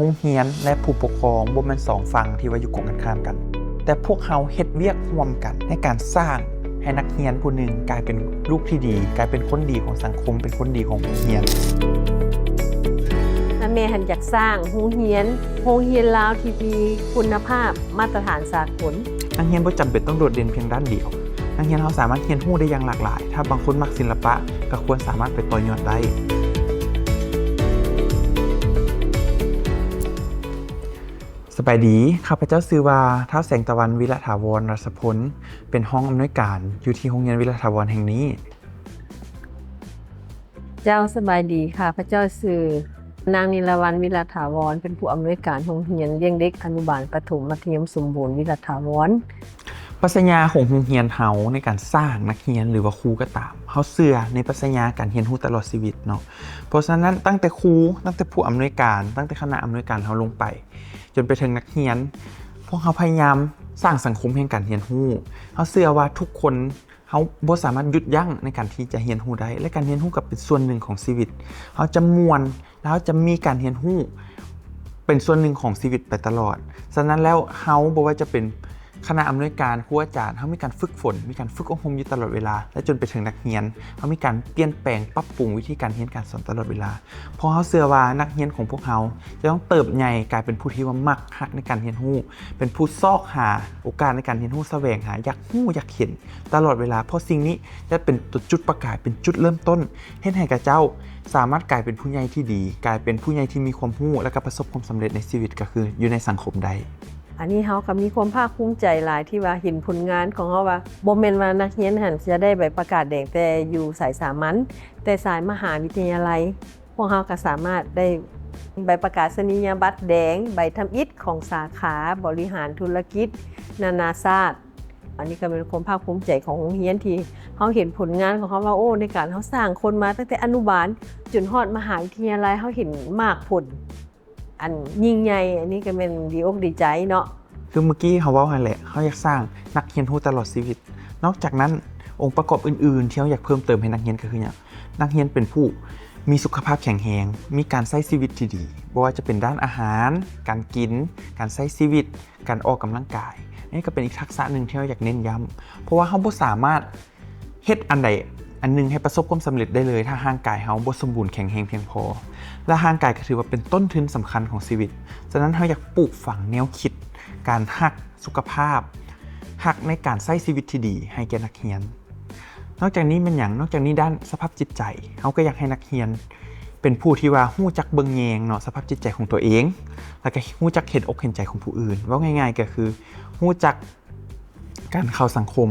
โรงเรียนและผู้ปกครองบ่แม่นสองฝั่งที่ว่าอยู่กงกันข้ามกันแต่พวกเขาเฮ็ดเวียกร่วมกันในการสร้างให้นักเรียนผู้หนึ่งกลายเป็นลูกที่ดีกลายเป็นคนดีของสังคมเป็นคนดีของโรงเรียนแม่หันอยากสร้างโรงเรียนลาวที่มีคุณภาพมาตรฐานสากลนักเรียนบ่จำเป็นต้องโดดเด่นเพียงด้านเดียวนักเรียนเราสามารถเรียนรู้ได้อย่างหลากหลายถ้าบางคนมักศิลปะก็ควรสามารถไปต่อยอดได้สบายดีข้าพเจ้าชื่อว่าท้าวแสงตะวันวิรถาวรรัศพลเป็นห้องอำนวยการอยู่ที่โรงเรียนวิรถาวรแห่งนี้เจ้าสบายดีค่ะพระเจ้าชื่อนางนิลวรรณวิรถาวรเป็นผู้อำนวยการโรงเรียนเลี้ยงเด็กอนุบาลประถมมัธยมสมบูรณ์วิรถาวรปรัชญาของโรงเรียนเฮาในการสร้างนักเรียนหรือว่าครูก็ตามเฮาเชื่อในปรัชญาการเรียนรู้ตลอดชีวิตเนาะเพราะฉะนั้นตั้งแต่ครูตั้งแต่ผู้อำนวยการตั้งแต่คณะอำนวยการเฮาลงไปจนไปถึงนักเรียนพวกเขาพยายามสร้างสังคมแห่งการเรียนรู้เฮาเชื่อว่าทุกคนเฮาบ่สามารถหยุดยั้งในการที่จะเรียนรู้ได้และการเรียนรู้ก็เป็นส่วนหนึ่งของชีวิตเฮาจะม่วนแล้วจะมีการเรียนรู้เป็นส่วนหนึ่งของชีวิตไปตลอดฉะนั้นแล้วเฮาบ่ว่าจะเป็นคณะอำนวยการครูอาจารย์เฮามีการฝึกฝนมีการฝึกอบรมอยู่ตลอดเวลาและจนไปถึงนักเรียนเฮามีการเปลี่ยนแปลงปรับปรุงวิธีการเรียนการสอนตลอดเวลาเพราะเฮาเชื่อว่านักเรียนของพวกเฮาจะต้องเติบใหญ่กลายเป็นผู้ที่ว่ามักฮักในการเรียนรู้เป็นผู้ซอกหาโอกาสในการเรียนรู้แสวงหาอยากรู้อยากเห็นตลอดเวลาเพราะสิ่งนี้จะเป็นจุดประกายเป็นจุดเริ่มต้นเฮ็ดให้กับเจ้าสามารถกลายเป็นผู้ใหญ่ที่ดีกลายเป็นผู้ใหญ่ที่มีความรู้และก็ประสบความสำเร็จในชีวิตก็คืออยู่ในสังคมได้อันนี้เฮาก็มีความภาคภูมิใจหลายที่ว่าเห็นผลงานของเฮาว่าบ่แม่นว่านักเรียนหันจะได้ใบประกาศแดงแต่อยู่สายสามัญแต่สายมหาวิทยาลัยพวกเฮาก็สามารถได้ใบประกาศนียบัตรแดงใบทำอิฐของสาขาบริหารธุรกิจนานาชาติอันนี้ก็เป็นความภาคภูมิใจของโรงเรียนที่เฮาเห็นผลงานของเฮาว่าโอ้ในการเฮาสร้างคนมาตั้งแต่อนุบาลจนฮอดมหาวิทยาลัยเฮาเห็นมากผลอันยิ่งใหญ่อันนี้ก็เป็นดีอกดีใจเนาะคือเมื่อกี้เขาว่าไงแหละเขาอยากสร้างนักเรียนรู้ตลอดชีวิตนอกจากนั้นองค์ประกอบอื่นๆที่เขาอยากเพิ่มเติมให้นักเรียนก็คืออย่างนักเรียนเป็นผู้มีสุขภาพแข็งแรงมีการใช้ชีวิตที่ดีบ่ว่าจะเป็นด้านอาหารการกินการใช้ชีวิตการออกกำลังกายนี่ก็เป็นอีกทักษะหนึ่งที่เราอยากเน้นย้ำเพราะว่าเขาบ่สามารถเฮ็ดอันใดอันนึงให้ประสบความสำเร็จได้เลยถ้าร่างกายเขาบ่สมบูรณ์แข็งแรงเพียงพอและร่างกายก็ถือว่าเป็นต้นทุนสำคัญของชีวิตฉะนั้นเขาอยากปลูกฝังแนวคิดการฮักสุขภาพฮักในการใช้ชีวิตที่ดีให้แก่นักเรียนนอกจากนี้มันอย่างนอกจากนี้ด้านสภาพจิตใจเขาก็อยากให้นักเรียนเป็นผู้ที่ว่าฮู้จักเบิ่งแยงเนาะสภาพจิตใจของตัวเองแล้วก็ฮู้จักเห็นอกเห็นใจของผู้อื่นว่าง่ายๆก็คือฮู้จักการเข้าสังคม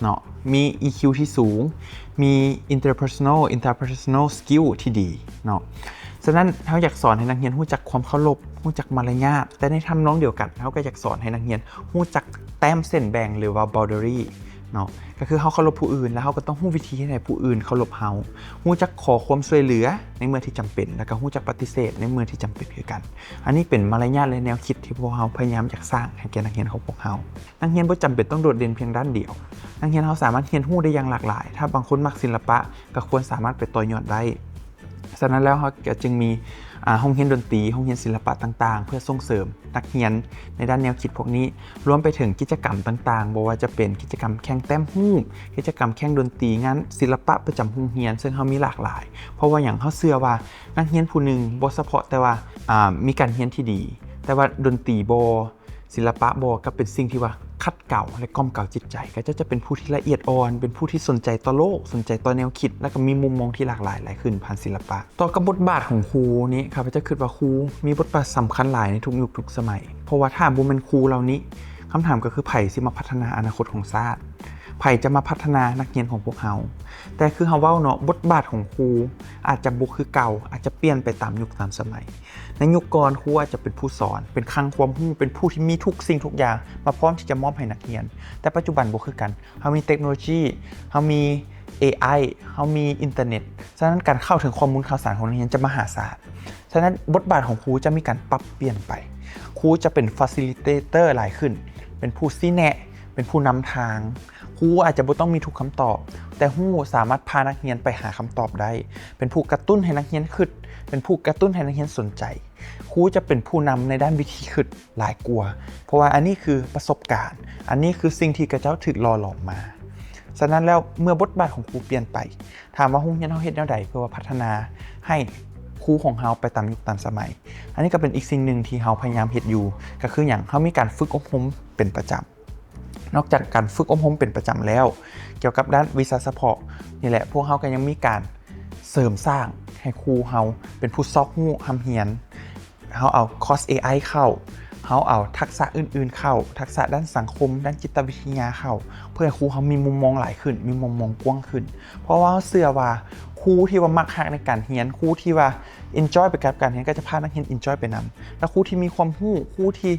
เนาะมี EQ ที่สูงมี interpersonal skill ที่ดีเนาะฉะนั้นเขาอยากสอนให้นักเรียนรู้จักความเคารพรู้จักมารยาทแต่ในทำนองเดียวกันเขาก็อยากสอนให้นักเรียนรู้จักแต้มเส้นแบ่งหรือว่า boundary เนาะก็คือเขาเคารพผู้อื่นแล้วเขาก็ต้องรู้วิธีให้ผู้อื่นเคารพเขารู้จักขอความช่วยเหลือในเมื่อที่จำเป็นแล้วก็รู้จักปฏิเสธในเมื่อที่จำเป็นคือกันอันนี้เป็นมารยาทและแนวคิดที่พวกเขาพยายามอยากสร้างให้แก่นักเรียนของพวกเขานักเรียนบ่จำเป็นต้องโดดเด่นเพียงด้านเดียวนักเรียนเขาสามารถเรียนรู้ได้อย่างหลากหลายถ้าบางคนมักศิลปะก็ควรสามารถไปต่อยอดได้ฉะนั้นแล้วเขาจึงมีห้องเรียนดนตรีห้องเรียนศิลปะต่างๆเพื่อส่งเสริมนักเรียนในด้านแนวคิดพวกนี้รวมไปถึงกิจกรรมต่างๆบ่ว่าจะเป็นกิจกรรมแข่งแต้มรูปกิจกรรมแข่งดนตรีงานศิลปะประจำโรงเรียนซึ่งเขามีหลากหลายเพราะว่าอย่างเขาเชื่อว่านักเรียนผู้หนึ่งบ่เฉพาะแต่ว่ามีการเรียนที่ดีแต่ว่าดนตรีบ่ศิลปะบ่ก็เป็นสิ่งที่ว่าขัดเกลาและกล่อมเกลาจิตใจก็จะเป็นผู้ที่ละเอียดอ่อนเป็นผู้ที่สนใจต่อโลกสนใจต่อแนวคิดและก็มีมุมมองที่หลากหลายขึ้นผ่านศิลปะต่อกับบทบาทของครูนี้ครับพระเจ้าคิดว่าครูมีบทบาทสำคัญหลายในทุกยุคทุกสมัยเพราะว่าถ้าบ่แม่นครูเหล่านี้คำถามก็คือไผสิมาพัฒนาอนาคตของชาติไผจะมาพัฒนานักเรียนของพวกเฮาแต่คือเฮาเว้าเนาะบทบาทของครูอาจจะบ่คือเก่าอาจจะเปลี่ยนไปตามยุคตามสมัยในยุคก่อนครูอาจจะเป็นผู้สอนเป็นคลังความรู้เป็นผู้ที่มีทุกสิ่งทุกอย่างมาพร้อมที่จะมอบให้นักเรียนแต่ปัจจุบันบ่คือกันเฮามีเทคโนโลยีเฮามี AI เฮามีอินเทอร์เน็ตฉะนั้นการเข้าถึงข้อมูลข่าวสารของนักเรียนจะมหาศาลฉะนั้นบทบาทของครูจะมีการปรับเปลี่ยนไปครูจะเป็น facilitator หลายขึ้นเป็นผู้ชี้แนะเป็นผู้นำทางครูอาจจะบ่ต้องมีทุกคำตอบแต่ครูสามารถพานักเรียนไปหาคำตอบได้เป็นผู้กระตุ้นให้นักเรียนคิดเป็นผู้กระตุ้นให้นักเรียนสนใจ ครูจะเป็นผู้นำในด้านวิธีคิดหลายกว่าเพราะว่าอันนี้คือประสบการณ์อันนี้คือสิ่งที่กระเจ้าถึกหล่อหลอมมาฉะนั้นแล้วเมื่อบทบาทของครูเปลี่ยนไปถามว่าโรงเรียนเฮาเฮ็ดแนวใดเพื่อว่าพัฒนาให้ครูของเฮาไปตามยุคตามสมัยอันนี้ก็เป็นอีกสิ่งหนึ่งที่เฮาพยายามเฮ็ดอยู่ก็คืออย่างเฮามีการฝึกอบรมเป็นประจำนอกจากการฝึกอบรมเป็นประจำแล้วเกี่ยวกับด้านวิชาเฉพาะนี่แหละพวกเฮาก็ยังมีการเสริมสร้างให้ครูเฮาเป็นผู้ซอกฮู้ทำเรียนเฮาเอาคอร์ส AI เข้าเฮาเอาทักษะอื่นๆเข้าทักษะด้านสังคมด้านจิตวิทยาเข้าเพื่อให้ครูเฮามีมุมมองหลายขึ้นมีมุมมองกว้างขึ้นเพราะว่าเชื่อว่าครูที่ว่ามักฮักในการเรียนครูที่ว่า enjoy ไปกับการเรียนก็จะพานักเรียน enjoy ไปนำแล้วครูที่มีความรู้ครูที่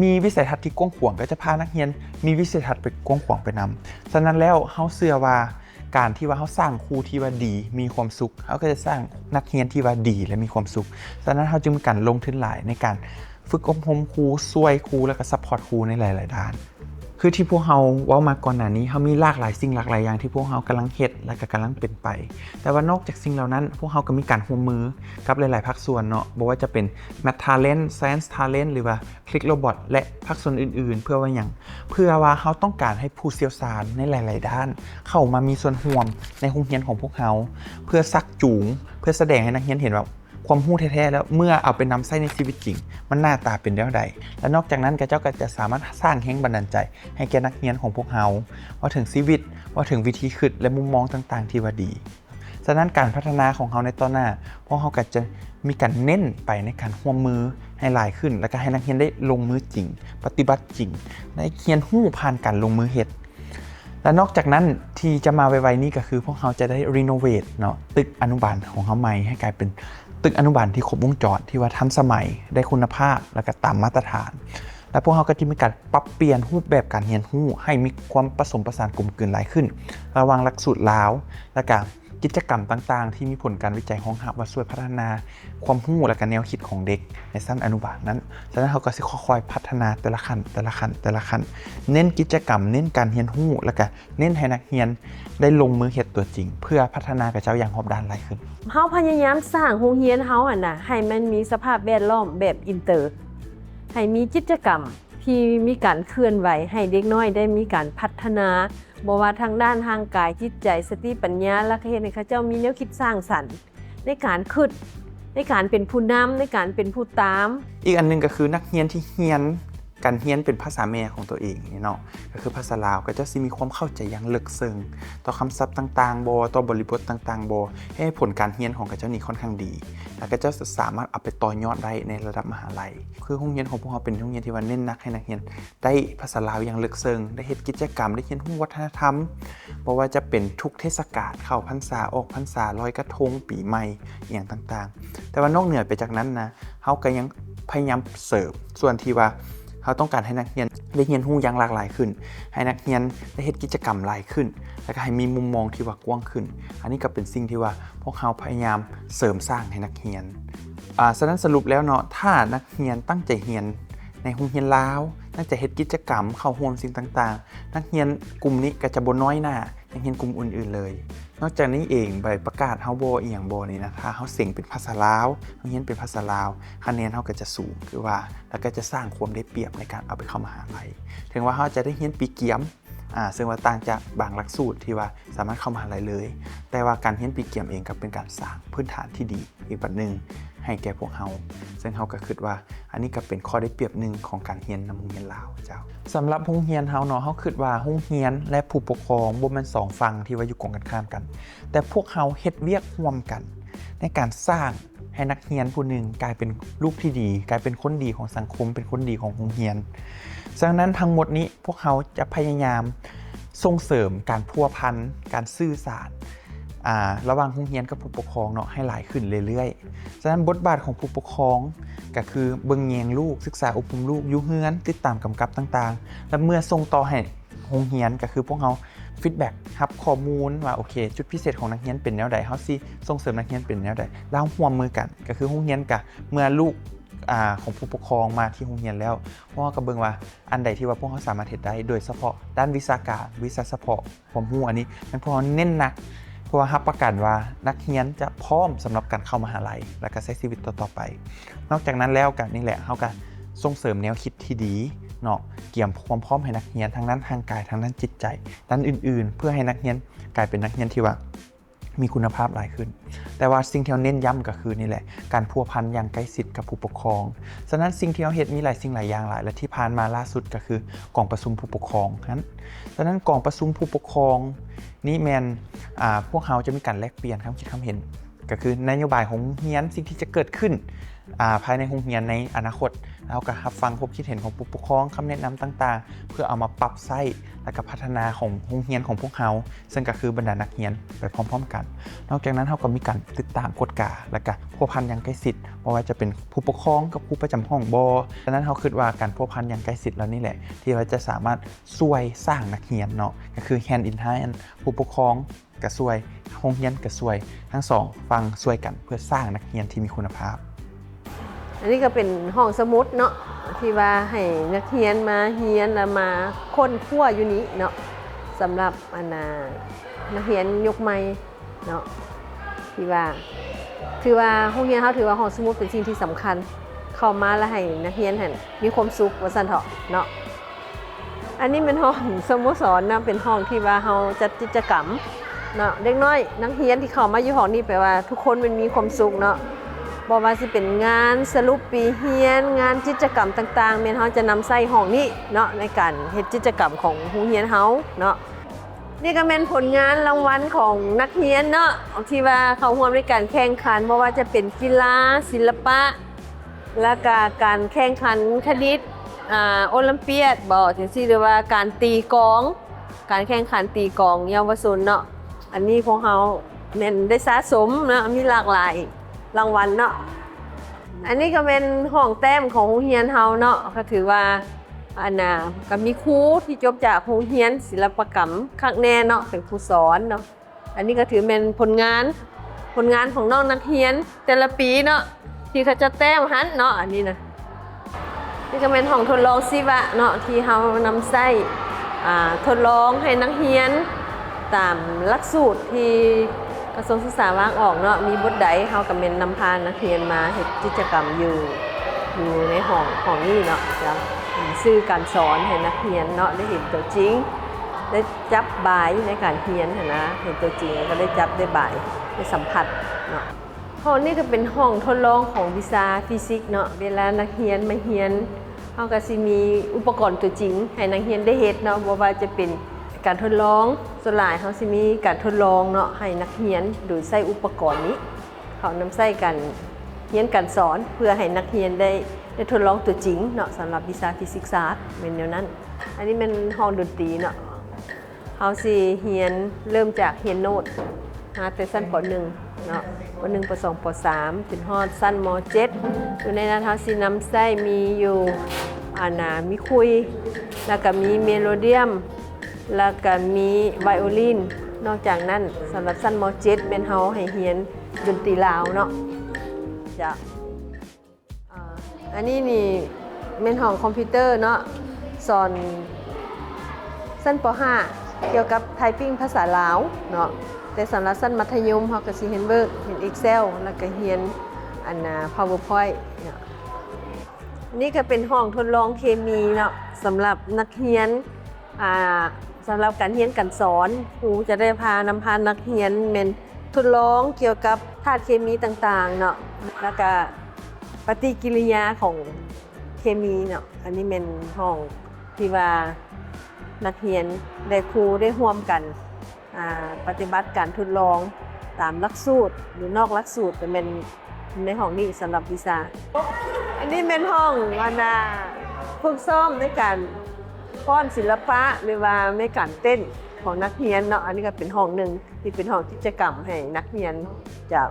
มีวิสัยทัศน์ที่กว้างขวางก็จะพานักเรียนมีวิสัยทัศน์ไปกว้างขวางไปนำฉะนั้นแล้วเฮาเชื่อว่าการที่ว่าเฮาสร้างครูที่ว่าดีมีความสุขเฮาก็จะสร้างนักเรียนที่ว่าดีและมีความสุขฉะนั้นเฮาจึงมีการลงทุนหลายในการฝึกอบรมครูช่วยครูแล้วก็ซัพพอร์ตครูในหลายๆด้านคือที่พวกเฮาเว้ามาก่อนหน้านี้เฮามีหลากหลายสิ่งหลากหลายอย่างที่พวกเฮากำลังเฮ็ดและก็กำลังเป็นไปแต่ว่านอกจากสิ่งเหล่านั้นพวกเฮาก็มีการร่วมมือกับหลายๆภาคส่วนเนาะบ่ว่าจะเป็น Math Talent Science Talent หรือว่า Click Robot และภาคส่วนอื่นๆเพื่อว่าหยังเพื่อว่าเฮาต้องการให้ผู้เชี่ยวชาญในหลายๆด้านเข้ามามีส่วนร่วมในโรงเรียนของพวกเฮาเพื่อซักจูงเพื่อแสดงให้นักเรียนเห็นว่าความรู้แท้ๆแล้วเมื่อเอาไปนำใช้ในชีวิตจริงมันหน้าตาเป็นแบบใดและนอกจากนั้นเจ้าก็จะสามารถสร้างแรงบันดาลใจให้แก่นักเรียนของพวกเฮาว่าถึงชีวิตว่าถึงวิธีคิดและมุมมองต่างๆที่ว่าดีฉะนั้นการพัฒนาของเฮาในตอนหน้าพวกเฮาก็จะมีการเน้นไปในการร่วมมือให้หลายขึ้นแล้วก็ให้นักเรียนได้ลงมือจริงปฏิบัติจริงได้เรียนรู้ผ่านการลงมือเฮ็ดและนอกจากนั้นที่จะมาไวๆนี้ก็คือพวกเฮาจะได้รีโนเวทเนาะตึกอนุบาลของเฮาใหม่ให้กลายเป็นตึกอนุบาลที่ครบวงจรที่ว่าทันสมัยได้คุณภาพและก็ตามมาตรฐานและพวกเฮาก็จะมีการปรับเปลี่ยนรูปแบบการเรียนรู้ให้มีความผสมผสานกลมกลืนหลายขึ้นระหว่างหลักสูตรลาวและก็กิจกรรมต่างๆที่มีผลการวิจัยของเฮาว่าช่วยพัฒนาความรู้และก็แนวคิดของเด็กในชั้นอนุบาลนั้นฉะนั้นเฮาก็สิค่อยๆพัฒนาแต่ละขั้นเน้นกิจกรรมเน้นการเรียนรู้แล้วก็เน้นให้นักเรียนได้ลงมือเฮ็ดตัวจริงเพื่อพัฒนากับเจ้าอย่างรอบด้านหลายขึ้นเฮาพยายามสร้างโรงเรียนเฮาน่ะให้มันมีสภาพแวดล้อมแบบอินเตอร์ให้มีกิจกรรมที่มีการเคลื่อนไหวให้เด็กน้อยได้มีการพัฒนาบ่ว่าทางด้านทางกายจิตใจสติปัญญาและก็เฮ็ดให้เขาเจ้ามีแนวคิดสร้างสรรค์ในการคิดในการเป็นผู้นำในการเป็นผู้ตามอีกอันนึงก็คือนักเรียนที่เรียนการเรียนเป็นภาษาแม่ของตัวเองนี่เนาะก็คือภาษาลาวก็จะสิมีความเข้าใจอย่างลึกซึ้งต่อคำศัพท์ต่างๆบ่ต่อบริบทต่างๆบ่ให้ผลการเรียนของกระเจ้านี่ค่อนข้างดีแล้วก็จะสามารถเอาไปต่อยอดได้ในระดับมหาลัยคือโรงเรียนของพวกเราเป็นโรงเรียนที่ว่าเน้นนักให้นักเรียนได้ภาษาลาวอย่างลึกซึ้งได้เฮ็ดกิจกรรมได้เรียนรู้วัฒนธรรมบ่ว่าจะเป็นทุกเทศกาลเข้าพรรษาออกพรรษาลอยกระทงปีใหม่อย่างต่างๆแต่ว่านอกเหนือไปจากนั้นนะเฮาก็ยังพยายามเสริมส่วนที่ว่าเขาต้องการให้นักเรียนได้เรียนรู้อย่างหลากหลายขึ้นให้นักเรียนได้เฮ็ดกิจกรรมหลายขึ้นแล้วก็ให้มีมุมมองที่ว่ากว้างขึ้นอันนี้ก็เป็นสิ่งที่ว่าพวกเขาพยายามเสริมสร้างให้นักเรียนฉะนั้นสรุปแล้วเนาะถ้านักเรียนตั้งใจเรียนในโรงเรียนลาวตั้งใจเฮ็ดกิจกรรมเข้าร่วมสิ่งต่างๆนักเรียนกลุ่มนี้ก็จะบ่น้อยหน้านักเรียนกลุ่มอื่นๆเลยนอกจากนี้เองใบประกาศเฮาบ่อีหยังบ่นี่นะถ้าเฮาเสียงเป็นภาษาลาวเฮาเรียนเป็นภาษาลาวคะแนนเฮาก็จะสูงคือว่าแล้วก็จะสร้างความได้เปรียบในการเอาไปเข้ามหาลัยถึงว่าเฮาจะได้เรียนปีเกียมซึ่งว่าต่างจากบางหลักสูตรที่ว่าสามารถเข้ามหาลัยเลยแต่ว่าการเรียนปีเกียมเองก็เป็นการสร้างพื้นฐานที่ดีอีกบัดนึงให้แก่พวกเฮาซึ่งเฮาก็คิดว่าอันนี้ก็เป็นข้อได้เปรียบหนึ่งของการเรียนในโรงเรียนลาวเจ้าสำหรับโรงเรียนเฮาเนาะเฮาคิดว่าโรงเรียนและผู้ปกครองบ่แม่นสองฝั่งที่ว่าอยู่ตรงกันข้ามกันแต่พวกเฮาเฮ็ดเวียกร่วมกันในการสร้างให้นักเรียนผู้หนึ่งกลายเป็นลูกที่ดีกลายเป็นคนดีของสังคมเป็นคนดีของโรงเรียนฉะนั้นทั้งหมดนี้พวกเฮาจะพยายามส่งเสริมการพัวพันการสื่อสารระหว่างโรงเรียนกับผู้ปกครองเนาะให้หลายขึ้นเรื่อยๆฉะนั้นบทบาทของผู้ปกครองก็คือเบิ่งแยงลูกศึกษาอบรมลูกอยู่เฮือนติดตามกำกับต่างๆและเมื่อส่งต่อให้โรงเรียนก็คือพวกเฮาฟีดแบ็กรับข้อมูลว่าโอเคจุดพิเศษของนักเรียนเป็นแนวใดเฮาสิส่งเสริมนักเรียนเป็นแนวใดแล้วร่วมมือกันก็คือโรงเรียนกับเมื่อลูกของผู้ปกครองมาที่โรงเรียนแล้วพวกเราก็เบิ่งว่าอันใดที่ว่าพวกเขาสามารถเฮ็ดได้โดยเฉพาะด้านวิชาการวิชาเฉพาะความรู้อันนี้มันพวกเราเน้นหนัก เพราะว่ารับประกันว่านักเรียนจะพร้อมสำหรับการเข้ามหาลัยและก็ใช้ชีวิตต่อๆไปนอกจากนั้นแล้วกันนี่แหละเฮาก็ส่งเสริมแนวคิดที่ดีเนาะเกี่ยมความพร้อมให้นักเรียนทั้งนั้นทางกายทั้งนั้นจิตใจด้านอื่นๆเพื่อให้นักเรียนกลายเป็นนักเรียนที่ว่ามีคุณภาพหลายขึ้นแต่ว่าสิ่งที่เราเน้นย้ำก็คือนี่แหละการพัวพันอย่างใกล้ชิดกับผู้ปกครองฉะนั้นสิ่งที่เราเฮ็ดมีหลายสิ่งหลายอย่างหลายและที่ผ่านมาล่าสุดก็คือกองประชุมผู้ปกครองนั้นฉะนั้นกองประชุมผู้ปกครองนี่แมนพวกเราจะมีการแลกเปลี่ยนความคิดความเห็นก็คือนโยบายของเรียนสิ่งที่จะเกิดขึ้นภายในโรงเรียนในอนาคตแล้วก็รับฟังความคิดเห็นของผู้ปกครองคำแนะนำต่างๆเพื่อเอามาปรับใช้และก็พัฒนาของโรงเรียนของพวกเราซึ่งก็คือบรรดานักเรียนไปพร้อมๆกันนอกจากนั้นเราก็มีการติดตามกฎกาและก็พัวพันอย่างใกล้ชิดเพราะว่าจะเป็นผู้ปกครองกับผู้ประจำห้องบ่ฉะนั้นเราคิดว่าการพัวพันอย่างใกล้ชิดแล้วนี่แหละที่ว่าจะสามารถช่วยสร้างนักเรียนเนาะก็คือ hand in hand ผู้ปกครองก็ช่วยโรงเรียนก็ช่วยทั้งสองฟังช่วยกันเพื่อสร้างนักเรียนที่มีคุณภาพอันนี้ก็เป็นห้องสมุดเนาะที่ว่าให้นักเรียนมาเรียนแล้วมาค้นคว้าอยู่นี้เนาะสำหรับนักเรียนยุคใหม่เนาะที่ว่าถือว่าห้องเรียนเขาถือว่าห้องสมุดเป็นสิ่งที่สำคัญเข้ามาแล้วให้นักเรียนมีความสุขว่าซั่นเถาะเนาะอันนี้เป็นห้องสโมสรนะเป็นห้องที่ว่าเราจัดกิจกรรมเนาะเด็กน้อยนักเรียนที่เข้ามาอยู่ห้องนี้แปลว่าทุกคนมันมีความสุขเนาะบ่ว่าสิเป็นงานสรุปปีเรียนงานกิจกรรมต่างๆแม่นเฮาจะนำใส่ห้องนี้เนาะในการเฮ็ดกิจกรรมของโรงเรียนเฮาเนาะนี่ก็เป็นผลงานรางวัลของนักเรียนเนาะที่ว่าเขาร่วมในการแข่งขันบ่ว่าจะเป็นกีฬาศิลปะและก็การแข่งขันคณิตโอลิมเปียดบ่จังซี่หรือว่าการตีกลองการแข่งขันตีกลองเยาวชนเนาะอันนี้ของเฮาแม่นได้สะสมเนาะมีหลากหลายรางวัลเนาะอันนี้ก็เป็นห้องแต้มของโรงเรียนเฮาเนาะก็ถือว่าก็มีครูที่จบจากโรงเรียนศิลปกรรมคักแน่เนาะเป็นครูสอนเนาะอันนี้ก็ถือเป็นผลงานของน้องนักเรียนแต่ละปีเนาะที่เขาจะแต้มหันเนาะอันนี้นะนี่ก็เป็นห้องทดลองศิวะเนาะที่เฮานำใช้ทดลองให้นักเรียนตามหลักสูตรที่กระทรวงศึกษาวางออกเนาะมีบทใดเฮาก็แม่นนำพานักเรียนมาเฮ็ดกิจกรรมอยู่ในห้องนี้เนาะจะสื่อการสอนให้นักเรียนเนาะได้เห็นตัวจริงได้จับบายในการเรียนนะเห็นตัวจริงก็ได้จับได้บายได้สัมผัสเนาะห้องนี้ก็เป็นห้องทดลองของวิชาฟิสิกส์เนาะเวลานักเรียนมาเรียนเฮาก็สิมีอุปกรณ์ตัวจริงให้นักเรียนได้เฮ็ดเนาะบ่ว่าจะเป็นการทดลองส่วนหลายเขาสิมีการทดลองเนาะให้นักเรียนโดยใช้อุปกรณ์นี้เขานำใช้กันเรียนการสอนเพื่อให้นักเรียนได้ทดลองตัวจริงเนาะสำหรับวิชาฟิสิกส์ศาสตร์เป็นแนวนั้นอันนี้เป็นห้องดนตรีเนาะเขาสิเรียนเริ่มจากเรียนโน้ตแต่ชั้นป .1 เนาะป .1 ป .2 ป .3 ถึงฮอดชั้นม .7 อยู่ในนั้นเขาสินำใช้มีอยู่มีคุยแล้วก็มีเมโลเดียมแล้วก็มีไวโอลินนอกจากนั้นสำหรับชั้นม .7 เป็นเฮาให้เรียนดนตรีลาวเนาะจ้ะอันนี้เป็นห้องคอมพิวเตอร์เนาะสอนชั้นป .5 เกี่ยวกับไทปิ้งภาษาลาวเนาะแต่สำหรับชั้นมัธยมเฮาก็สิเรียนWord เรียน Excel แล้วก็เรียนPowerPoint เนาะนี่ก็เป็นห้องทดลองเคมีเนาะสำหรับนักเรียนสำหรับการเรียนการสอนครูจะได้นำพานักเรียนทดลองเกี่ยวกับธาตุเคมีต่างๆเนาะแล้วก็ปฏิกิริยาของเคมีเนาะอันนี้เป็นห้องที่ว่านักเรียนได้ครูได้ร่วมกันปฏิบัติการทดลองตามหลักสูตรหรือนอกหลักสูตรเป็นในห้องนี้สำหรับวิชาอันนี้เป็นห้องฝึกซ้อมในการฟ้อนศิลปะหรือว่าในการเต้นของนักเรียนเนาะอันนี้ก็เป็นห้องหนึ่งที่เป็นห้องกิจกรรมให้นักเรียนจะ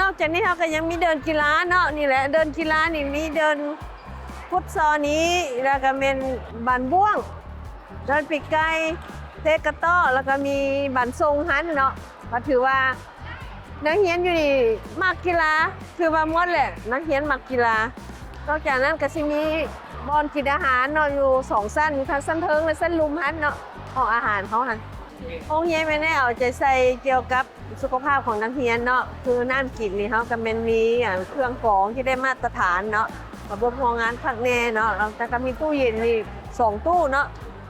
นอกจากนี้เราก็ยังมีเดินกีฬาเนาะนี่แหละเดินกีฬานี่มีเดินฟุตซอลนี้แล้วก็เป็นบันบ้วงเดินปีกไก่เตะกระต้อแล้วก็มีบันทรงหันเนาะก็ถือว่านักเรียนอยู่นี่มักกีฬาคือว่าหมดแหละนักเรียนมักกีฬานอกจากนั้นก็สิมีบอนกินอาหารเนาะอยู่2ชั้นอยู่ทั้งชั้นเทิงและชั้นลุมหันเนาะห้องอาหารเขาหัน โรงเรียนไม่ได้เอาใจใส่เกี่ยวกับสุขภาพของนักเรียนเนาะคือน้ำกินนี่เขาก็เป็นมีเครื่องกรองที่ได้มาตรฐานเนาะระบบพลังงานพักแน่เนาะแล้วแต่ก็มีตู้เย็นนี่2 ตู้เนาะ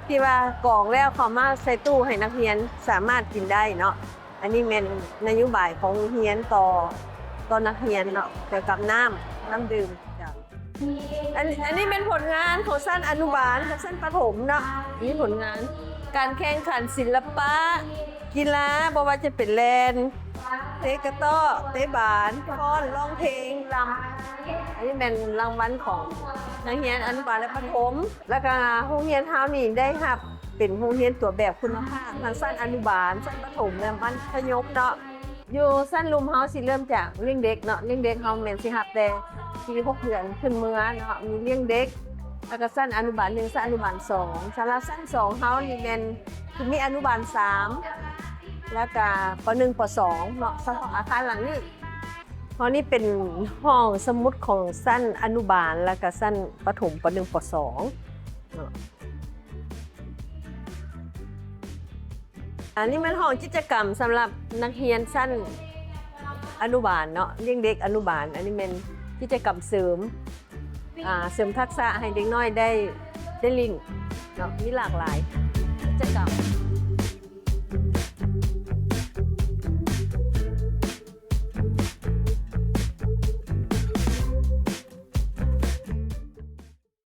ที่ว่ากรองแล้วเขามาใส่ตู้ให้นักเรียนสามารถกินได้เนาะอันนี้เป็นนโยบายของโรงเรียนต่อนักเรียนเนาะเกี่ยวกับน้ำดื่มจ้ะอันนี้เป็นผลงานของสั้นอนุบาลกับสั้นประถมเนาะนี่ผลงานการแข่งขันศิลปะกีฬาบ่ว่าจะเป็นแลนเตะกระต้อเตะบาสฟ้อนร้องเพลงรำอันนี้เป็นรางวัลของนักเรียนอนุบาลและประถมแล้วก็โรงเรียนเฮานี่ได้รับเป็นโรงเรียนตัวแบบคุณภาพทั้งสั้นอนุบาลสั้นประถมและมัธยมเนาะอยู่สั้นลุมเฮาสิเริ่มจากเลี้ยงเด็กเนาะเลี้ยงเด็กเฮาแม่นสิรับแต่ปี6 เดือนขึ้นเมื่อเนาะมีเลี้ยงเด็กแล้วก็สั้นอนุบาล1สั้นอนุบาล2สำหรับสั้น2เฮานี่แม่นคือมีอนุบาล3แล้วก็ป.1 ป.2 เนาะสำหรับอาคารหลังนี้เพราะนี่เป็นห้องสมุดของสั้นอนุบาลแล้วก็สั้นประถมป.1 ป.2 เนาะอันนี้มันห้องกิจกรรมสำหรับนักเรียนสั้นอนุบาลเนาะเลี้ยงเด็กอนุบาลอันนี้เป็นกิจกรรมเสริมทักษะให้เด็กน้อยได้ลิงเนาะมีหลากหลายกิจกรรม